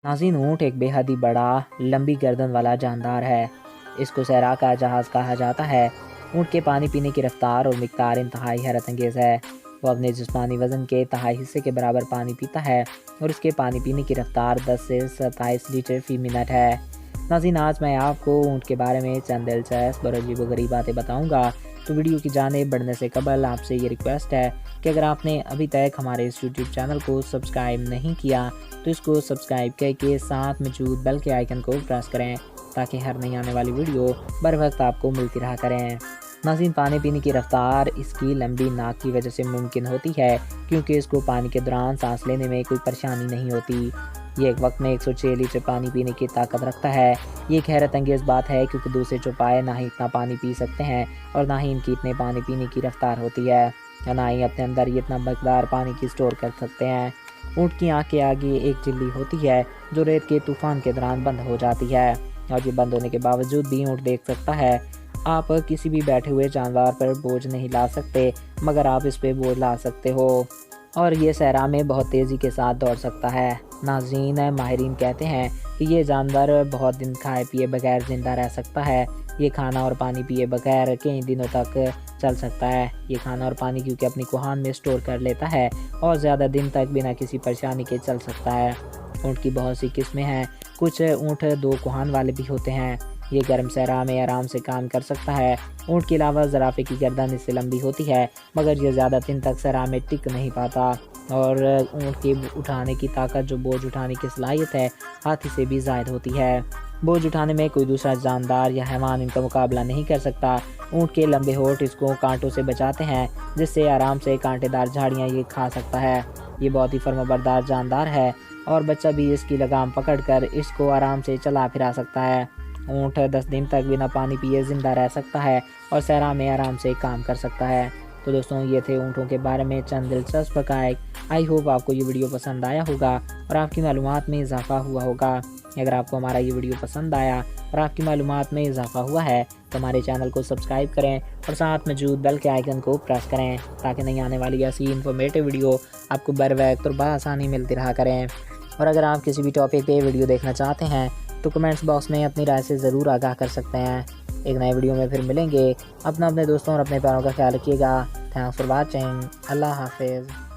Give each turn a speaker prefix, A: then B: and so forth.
A: नाज़रीन, ऊँट एक बेहद ही बड़ा लंबी गर्दन वाला जानदार है। इसको सहरा का जहाज़ कहा जाता है। ऊँट के पानी पीने की रफ्तार और मिक़दार इंतहाई हैरत अंगेज़ है। वो अपने जिस्मानी वज़न के तिहाई हिस्से के बराबर पानी पीता है और इसके पानी पीने की रफ्तार 10 से 27 लीटर फ़ी मिनट है। नाज़रीन, आज मैं आपको ऊँट के बारे में चंद दिलचस्प और अजीबोगरीब बातें बताऊँगा। तो वीडियो की जानिब बढ़ने से कबल आपसे ये रिक्वेस्ट है कि अगर आपने अभी तक हमारे इस यूट्यूब चैनल को सब्सक्राइब नहीं किया तो इसको सब्सक्राइब करके साथ मौजूद बेल के आइकन को प्रेस करें ताकि हर नई आने वाली वीडियो बर वक्त आपको मिलती रहा करें। नाज़रीन, पानी पीने की रफ्तार इसकी लंबी नाक की वजह से मुमकिन होती है क्योंकि इसको पानी के दौरान सांस लेने में कोई परेशानी नहीं होती। ये एक वक्त में 106 लीटर पानी पीने की ताकत रखता है। ये एक हैरत अंगेज़ बात है क्योंकि दूसरे चौपाए ना ही इतना पानी पी सकते हैं और ना ही इनकी इतने पानी पीने की रफ्तार होती है या ना ही अपने अंदर ये इतना मकदार पानी की स्टोर कर सकते हैं। ऊँट की आँख के आगे एक झिल्ली होती है जो रेत के तूफान के दौरान बंद हो जाती है और ये बंद होने के बावजूद भी ऊँट देख सकता है। आप किसी भी बैठे हुए जानवर पर बोझ नहीं ला सकते मगर आप इस पे बोझ ला सकते हो और ये सहरा में बहुत तेज़ी के साथ दौड़ सकता है। नाज़रीन, माहिरीन कहते हैं कि ये जानवर बहुत दिन खाए पिए बगैर ज़िंदा रह सकता है। ये खाना और पानी पिए बगैर कई दिनों तक चल सकता है। ये खाना और पानी क्योंकि अपनी कुहान में स्टोर कर लेता है और ज़्यादा दिन तक बिना किसी परेशानी के चल सकता है। ऊँट की बहुत सी किस्में हैं। कुछ ऊँट 2 कुहान वाले भी होते हैं। ये गर्म सहरा में आराम से काम कर सकता है। ऊँट के अलावा ज़राफ़े की गर्दन इससे लंबी होती है मगर ये ज़्यादा दिन तक सहरा में टिक नहीं पाता और ऊँट के उठाने की ताकत जो बोझ उठाने की सलाहियत है हाथी से भी ज़ायद होती है। बोझ उठाने में कोई दूसरा जानदार या हैवान इनका मुकाबला नहीं कर सकता। ऊँट के लंबे होंठ इसको कांटों से बचाते हैं जिससे आराम से कांटेदार झाड़ियाँ ये खा सकता है। ये बहुत ही फर्माबरदार जानदार है और बच्चा भी इसकी लगाम पकड़कर इसको आराम से चला फिरा सकता है। ऊँट 10 दिन तक बिना पानी पिए ज़िंदा रह सकता है और सहरा में आराम से काम कर सकता है। तो दोस्तों, ये थे ऊँटों के बारे में चंद दिलचस्प हक़ाइक़। आई होप आपको ये वीडियो पसंद आया होगा और आपकी मालूमात में इजाफ़ा हुआ होगा। अगर आपको हमारा ये वीडियो पसंद आया और आपकी मालूमात में इजाफ़ा हुआ है तो हमारे चैनल को सब्सक्राइब करें और साथ मौजूद बेल के आइकन को प्रेस करें ताकि नई आने वाली ऐसी इन्फॉर्मेटिव वीडियो आपको बर वक्त और बआसानी मिलती रहा करें। और अगर आप किसी भी टॉपिक पे वीडियो देखना चाहते हैं तो कमेंट्स बॉक्स में अपनी राय से ज़रूर आगाह कर सकते हैं। एक नए वीडियो में फिर मिलेंगे। अपने दोस्तों और अपने प्यारों का ख्याल रखिएगा। Thanks for watching. अल्लाह हाफिज़।